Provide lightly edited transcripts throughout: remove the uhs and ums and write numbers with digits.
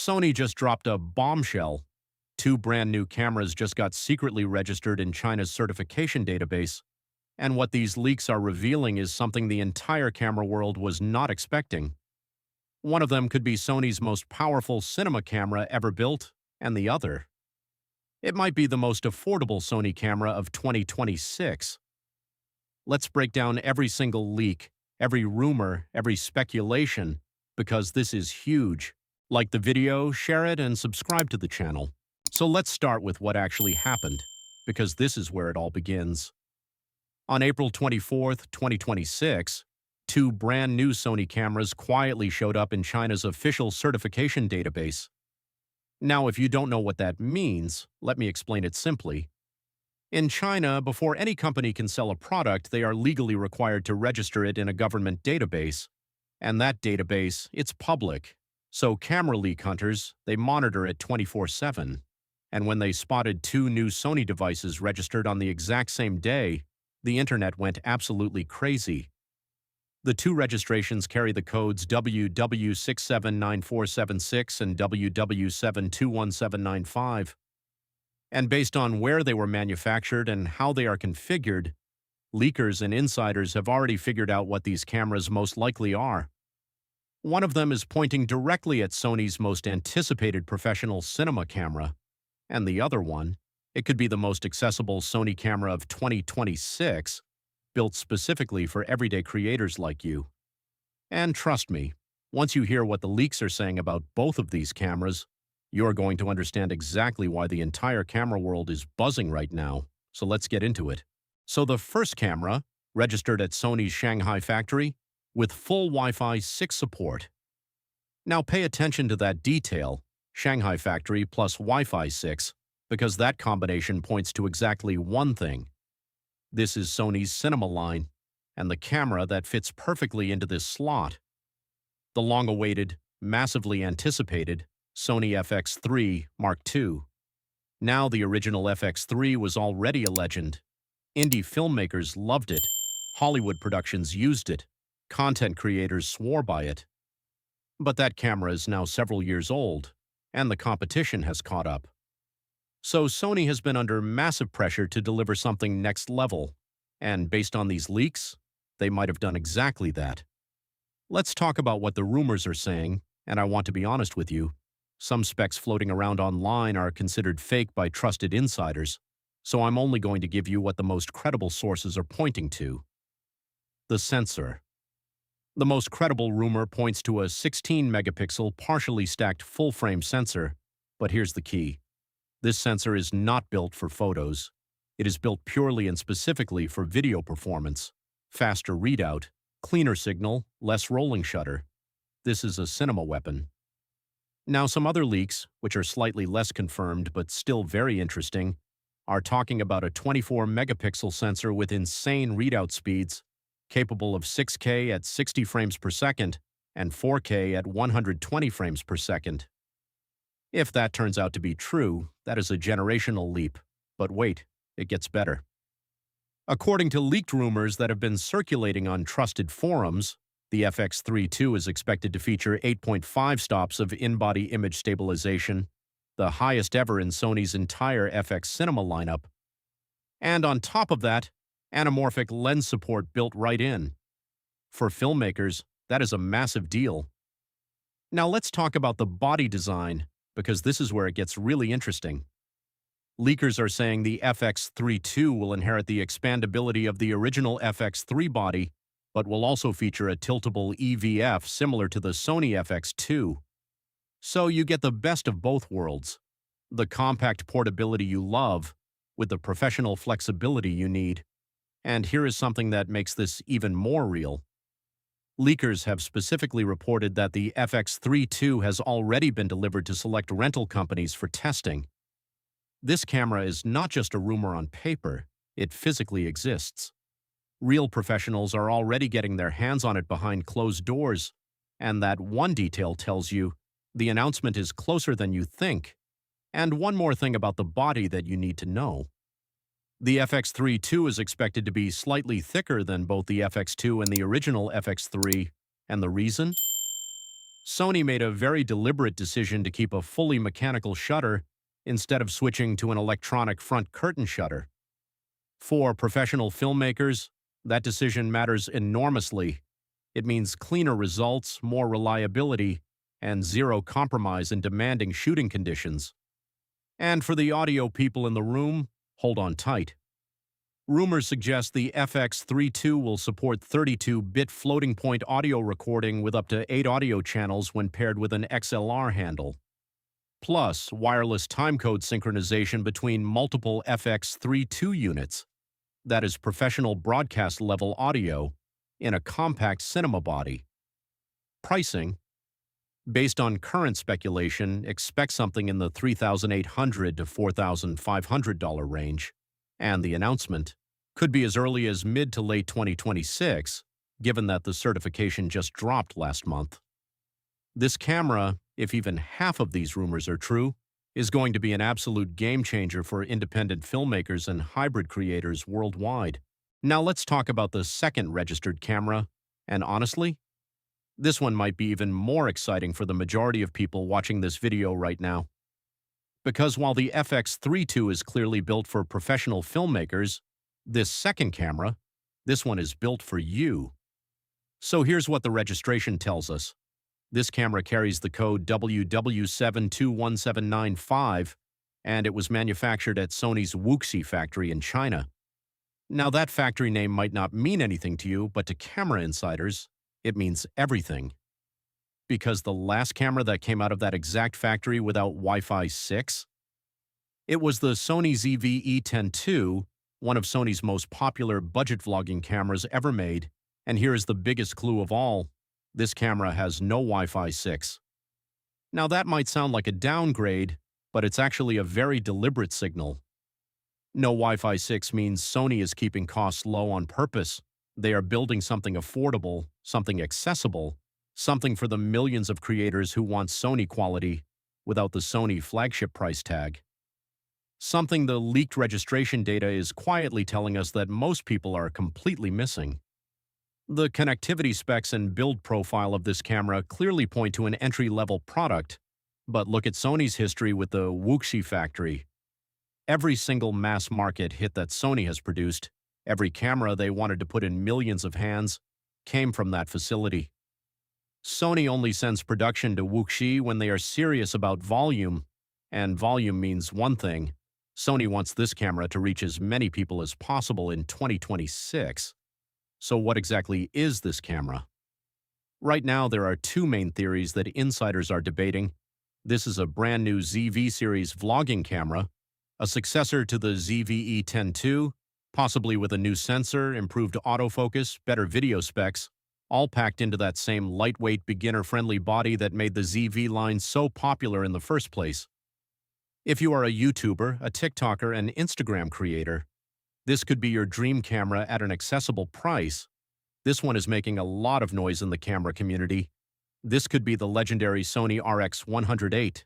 Sony just dropped a bombshell. Two brand new cameras just got secretly registered in China's certification database, and what these leaks are revealing is something the entire camera world was not expecting. One of them could be Sony's most powerful cinema camera ever built, and the other, it might be the most affordable Sony camera of 2026. Let's break down every single leak, every rumor, every speculation, because this is huge. Like the video, share it, and subscribe to the channel. So let's start with what actually happened, because this is where it all begins. On April 24th, 2026, two brand new Sony cameras quietly showed up in China's official certification database. Now, if you don't know what that means, let me explain it simply. In China, before any company can sell a product, they are legally required to register it in a government database. And that database, it's public. So camera leak hunters, they monitor it 24/7. And when they spotted two new Sony devices registered on the exact same day, the internet went absolutely crazy. The two registrations carry the codes WW679476 and WW721795. And based on where they were manufactured and how they are configured, leakers and insiders have already figured out what these cameras most likely are. One of them is pointing directly at Sony's most anticipated professional cinema camera, and the other one, it could be the most accessible Sony camera of 2026, built specifically for everyday creators like you. And trust me, once you hear what the leaks are saying about both of these cameras, you're going to understand exactly why the entire camera world is buzzing right now. So let's get into it. So the first camera, registered at Sony's Shanghai factory, with full Wi-Fi 6 support. Now pay attention to that detail, Shanghai factory plus Wi-Fi 6, because that combination points to exactly one thing. This is Sony's cinema line, and the camera that fits perfectly into this slot. The long-awaited, massively anticipated Sony FX3 Mark II. Now the original FX3 was already a legend. Indie filmmakers loved it. Hollywood productions used it. Content creators swore by it. But that camera is now several years old, and the competition has caught up. So Sony has been under massive pressure to deliver something next level, and based on these leaks, they might have done exactly that. Let's talk about what the rumors are saying, and I want to be honest with you. Some specs floating around online are considered fake by trusted insiders, so I'm only going to give you what the most credible sources are pointing to. The sensor. The most credible rumor points to a 16-megapixel partially stacked full-frame sensor, but here's the key. This sensor is not built for photos. It is built purely and specifically for video performance. Faster readout, cleaner signal, less rolling shutter. This is a cinema weapon. Now some other leaks, which are slightly less confirmed but still very interesting, are talking about a 24-megapixel sensor with insane readout speeds, capable of 6K at 60 frames per second and 4K at 120 frames per second. If that turns out to be true, that is a generational leap. But wait, it gets better. According to leaked rumors that have been circulating on trusted forums, the FX3 II is expected to feature 8.5 stops of in-body image stabilization, the highest ever in Sony's entire FX cinema lineup. And on top of that, anamorphic lens support built right in. For filmmakers, that is a massive deal. Now let's talk about the body design, because this is where it gets really interesting. Leakers are saying the FX3 II will inherit the expandability of the original FX3 body, but will also feature a tiltable EVF similar to the Sony FX2. So you get the best of both worlds. The compact portability you love, with the professional flexibility you need. And here is something that makes this even more real. Leakers have specifically reported that the FX3 II has already been delivered to select rental companies for testing. This camera is not just a rumor on paper, it physically exists. Real professionals are already getting their hands on it behind closed doors, and that one detail tells you the announcement is closer than you think. And one more thing about the body that you need to know. The FX3 II is expected to be slightly thicker than both the FX2 and the original FX3, and the reason? Sony made a very deliberate decision to keep a fully mechanical shutter instead of switching to an electronic front curtain shutter. For professional filmmakers, that decision matters enormously. It means cleaner results, more reliability, and zero compromise in demanding shooting conditions. And for the audio people in the room, hold on tight. Rumors suggest the FX32 will support 32-bit floating-point audio recording with up to 8 audio channels when paired with an XLR handle. Plus, wireless timecode synchronization between multiple FX32 units. That is professional broadcast-level audio in a compact cinema body. Pricing. Based on current speculation, expect something in the $3,800 to $4,500 range, and the announcement could be as early as mid to late 2026, given that the certification just dropped last month. This camera, if even half of these rumors are true, is going to be an absolute game-changer for independent filmmakers and hybrid creators worldwide. Now let's talk about the second registered camera, and honestly, this one might be even more exciting for the majority of people watching this video right now. Because while the FX32 is clearly built for professional filmmakers, this second camera, this one is built for you. So here's what the registration tells us. This camera carries the code WW721795, and it was manufactured at Sony's Wuxi factory in China. Now that factory name might not mean anything to you, but to camera insiders, it means everything. Because the last camera that came out of that exact factory without Wi-Fi 6? It was the Sony ZV-E10 II, one of Sony's most popular budget vlogging cameras ever made, and here is the biggest clue of all. This camera has no Wi-Fi 6. Now that might sound like a downgrade, but it's actually a very deliberate signal. No Wi-Fi 6 means Sony is keeping costs low on purpose. They are building something affordable, something accessible, something for the millions of creators who want Sony quality without the Sony flagship price tag. Something the leaked registration data is quietly telling us that most people are completely missing. The connectivity specs and build profile of this camera clearly point to an entry-level product, but look at Sony's history with the Wuxi factory. Every single mass-market hit that Sony has produced, every camera they wanted to put in millions of hands, came from that facility. Sony only sends production to Wuxi when they are serious about volume, and volume means one thing. Sony wants this camera to reach as many people as possible in 2026. So what exactly is this camera? Right now, there are two main theories that insiders are debating. This is a brand new ZV series vlogging camera, a successor to the ZV-E10 II, possibly with a new sensor, improved autofocus, better video specs, all packed into that same lightweight, beginner-friendly body that made the ZV line so popular in the first place. If you are a YouTuber, a TikToker, and Instagram creator, this could be your dream camera at an accessible price. This one is making a lot of noise in the camera community. This could be the legendary Sony RX108.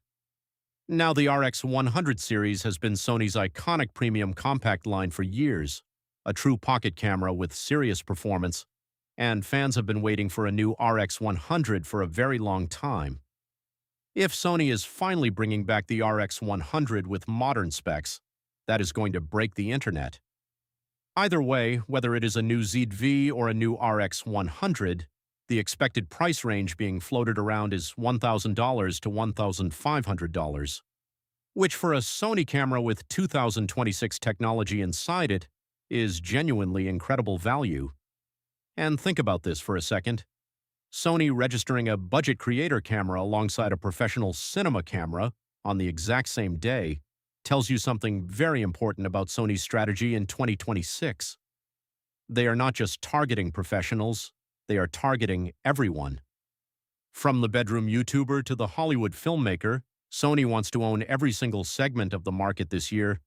Now, the RX100 series has been Sony's iconic premium compact line for years, a true pocket camera with serious performance, and fans have been waiting for a new RX100 for a very long time. If Sony is finally bringing back the RX100 with modern specs, that is going to break the internet. Either way, whether it is a new ZV or a new RX100, the expected price range being floated around is $1,000 to $1,500, which for a Sony camera with 2026 technology inside it is genuinely incredible value. And think about this for a second. Sony registering a budget creator camera alongside a professional cinema camera on the exact same day tells you something very important about Sony's strategy in 2026. They are not just targeting professionals, they are targeting everyone. From the bedroom YouTuber to the Hollywood filmmaker, Sony wants to own every single segment of the market this year,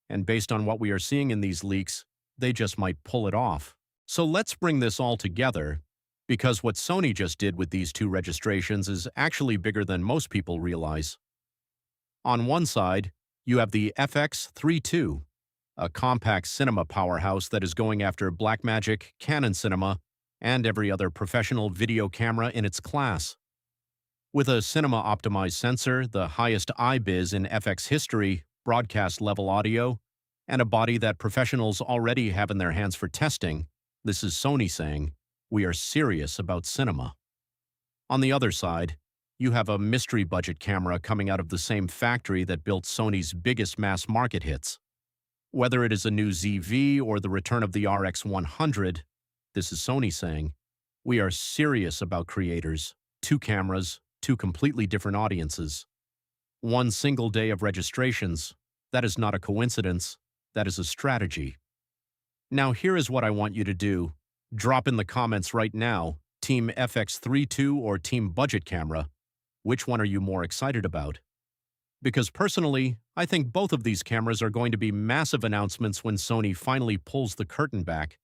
and based on what we are seeing in these leaks, they just might pull it off. So let's bring this all together, because what Sony just did with these two registrations is actually bigger than most people realize. On one side, you have the FX32, a compact cinema powerhouse that is going after Blackmagic, Canon Cinema, and every other professional video camera in its class. With a cinema-optimized sensor, the highest IBIS in FX history, broadcast-level audio, and a body that professionals already have in their hands for testing, this is Sony saying, "We are serious about cinema." On the other side, you have a mystery budget camera coming out of the same factory that built Sony's biggest mass-market hits. Whether it is a new ZV or the return of the RX100, this is Sony saying, "We are serious about creators, two cameras, two completely different audiences. One single day of registrations, that is not a coincidence, that is a strategy." Now here is what I want you to do. Drop in the comments right now, Team FX32 or Team Budget Camera. Which one are you more excited about? Because personally, I think both of these cameras are going to be massive announcements when Sony finally pulls the curtain back.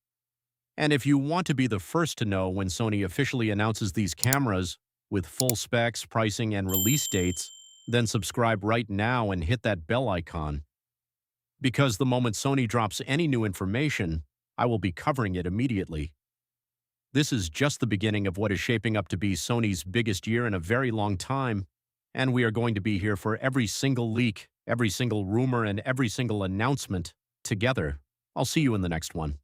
And if you want to be the first to know when Sony officially announces these cameras, with full specs, pricing, and release dates, then subscribe right now and hit that bell icon. Because the moment Sony drops any new information, I will be covering it immediately. This is just the beginning of what is shaping up to be Sony's biggest year in a very long time, and we are going to be here for every single leak, every single rumor, and every single announcement together. I'll see you in the next one.